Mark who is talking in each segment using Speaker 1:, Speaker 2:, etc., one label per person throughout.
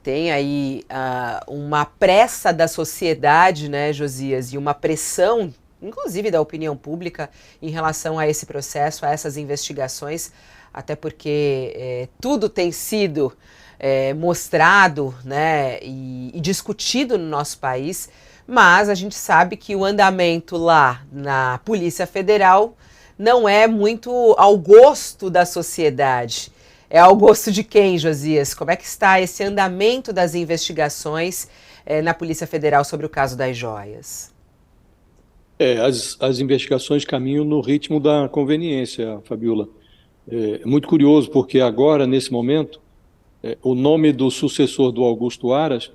Speaker 1: Tem aí uma pressa da sociedade, né, Josias, e uma pressão, inclusive da opinião pública, em relação a esse processo, a essas investigações, até porque tudo tem sido mostrado, né, e discutido no nosso país, mas a gente sabe que o andamento lá na Polícia Federal não é muito ao gosto da sociedade. É ao gosto de quem, Josias? Como é que está esse andamento das investigações na Polícia Federal sobre o caso das joias?
Speaker 2: As investigações caminham no ritmo da conveniência, Fabiola. É muito curioso, porque agora, nesse momento, o nome do sucessor do Augusto Aras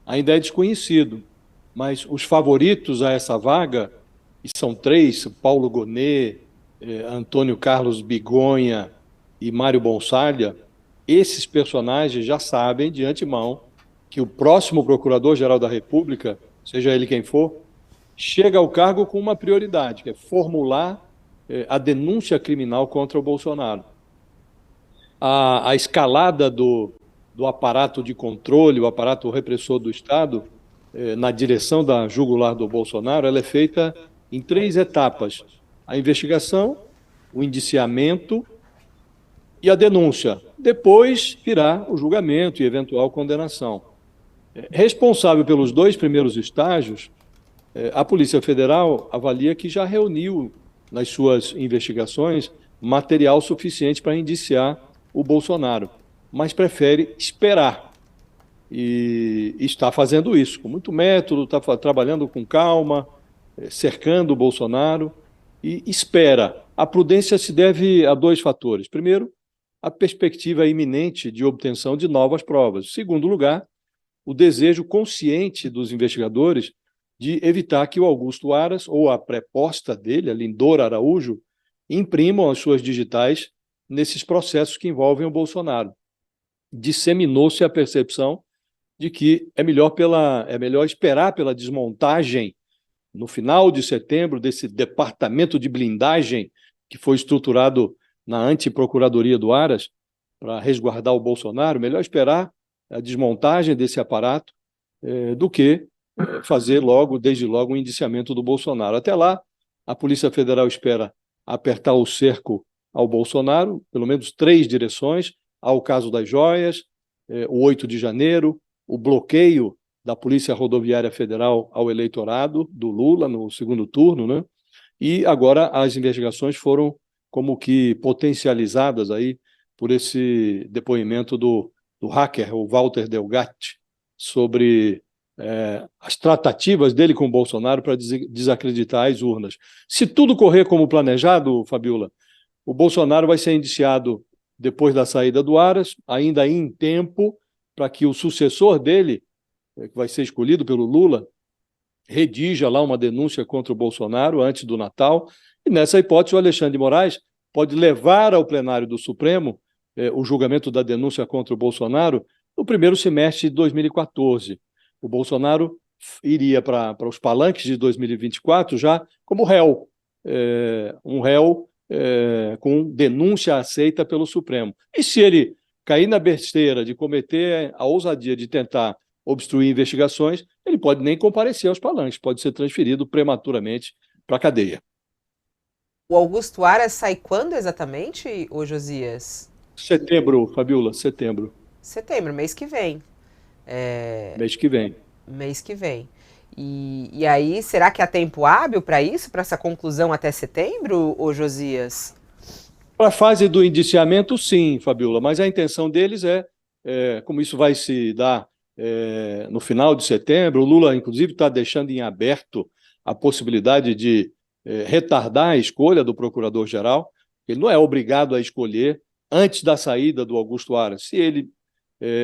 Speaker 2: ainda é desconhecido, mas os favoritos a essa vaga, e são três: Paulo Gonet, Antônio Carlos Bigonha e Mário Bonsalha. Esses personagens já sabem de antemão que o próximo Procurador-Geral da República, seja ele quem for, chega ao cargo com uma prioridade, que é formular a denúncia criminal contra o Bolsonaro. A escalada do aparato de controle, o aparato repressor do Estado, na direção da jugular do Bolsonaro, ela é feita em três etapas: a investigação, o indiciamento e a denúncia. Depois virá o julgamento e eventual condenação. Responsável pelos dois primeiros estágios, a Polícia Federal avalia que já reuniu nas suas investigações material suficiente para indiciar o Bolsonaro, mas prefere esperar. E está fazendo isso com muito método, está trabalhando com calma, cercando o Bolsonaro e espera. A prudência se deve a dois fatores. Primeiro, a perspectiva iminente de obtenção de novas provas. Segundo lugar, o desejo consciente dos investigadores de evitar que o Augusto Aras, ou a preposta dele, a Lindor Araújo, imprimam as suas digitais nesses processos que envolvem o Bolsonaro. Disseminou-se a percepção de que é melhor esperar pela desmontagem, no final de setembro, desse departamento de blindagem que foi estruturado na antiprocuradoria do Aras para resguardar o Bolsonaro. Melhor esperar a desmontagem desse aparato do que fazer desde logo, o indiciamento do Bolsonaro. Até lá, a Polícia Federal espera apertar o cerco ao Bolsonaro, pelo menos três direções: ao caso das joias, o 8 de janeiro, o bloqueio da Polícia Rodoviária Federal ao eleitorado do Lula no segundo turno, né? E agora as investigações foram como que potencializadas aí por esse depoimento do hacker, o Walter Delgatti, sobre as tratativas dele com o Bolsonaro para desacreditar as urnas. Se tudo correr como planejado, Fabiola, o Bolsonaro vai ser indiciado depois da saída do Aras, ainda em tempo para que o sucessor dele, que vai ser escolhido pelo Lula, redija lá uma denúncia contra o Bolsonaro antes do Natal. E nessa hipótese, o Alexandre de Moraes pode levar ao plenário do Supremo o julgamento da denúncia contra o Bolsonaro no primeiro semestre de 2014. O Bolsonaro iria para os palanques de 2024 já como réu, um réu com denúncia aceita pelo Supremo. E se ele cair na besteira de cometer a ousadia de tentar obstruir investigações, ele pode nem comparecer aos palanques, pode ser transferido prematuramente para a cadeia.
Speaker 1: O Augusto Aras sai quando exatamente, ô Josias?
Speaker 2: Setembro, Fabiola, setembro.
Speaker 1: Setembro, mês que vem.
Speaker 2: Mês que vem.
Speaker 1: Mês que vem. E aí, será que há tempo hábil para isso, para essa conclusão até setembro, ô Josias?
Speaker 2: Para a fase do indiciamento, sim, Fabiola, mas a intenção deles como isso vai se dar no final de setembro. O Lula, inclusive, está deixando em aberto a possibilidade de retardar a escolha do procurador-geral. Ele não é obrigado a escolher antes da saída do Augusto Aras. Se ele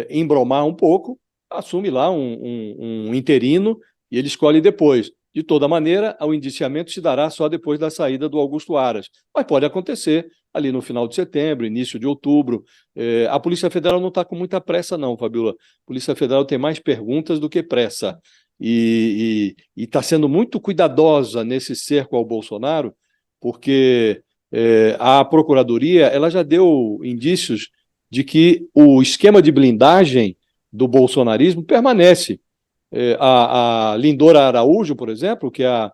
Speaker 2: embromar um pouco, assume lá um interino e ele escolhe depois. De toda maneira, o indiciamento se dará só depois da saída do Augusto Aras. Mas pode acontecer ali no final de setembro, início de outubro. A Polícia Federal não está com muita pressa, não, Fabiola. A Polícia Federal tem mais perguntas do que pressa. E está sendo muito cuidadosa nesse cerco ao Bolsonaro, porque a Procuradoria ela já deu indícios de que o esquema de blindagem do bolsonarismo permanece. A Lindora Araújo, por exemplo, que é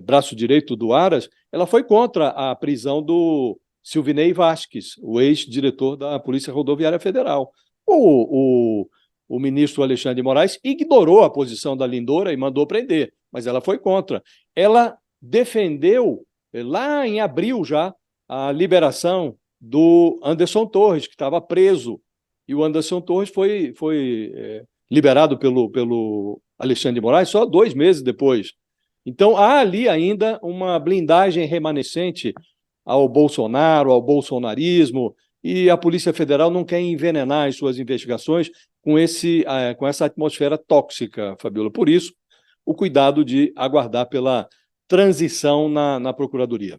Speaker 2: braço direito do Aras, ela foi contra a prisão do Silvinei Vasquez, o ex-diretor da Polícia Rodoviária Federal. O ministro Alexandre de Moraes ignorou a posição da Lindora e mandou prender, mas ela foi contra. Ela defendeu, lá em abril já, a liberação do Anderson Torres, que estava preso, e o Anderson Torres foi liberado pelo Alexandre de Moraes só 2 meses depois. Então, há ali ainda uma blindagem remanescente ao Bolsonaro, ao bolsonarismo, e a Polícia Federal não quer envenenar as suas investigações com essa atmosfera tóxica, Fabiola. Por isso, o cuidado de aguardar pela transição na Procuradoria.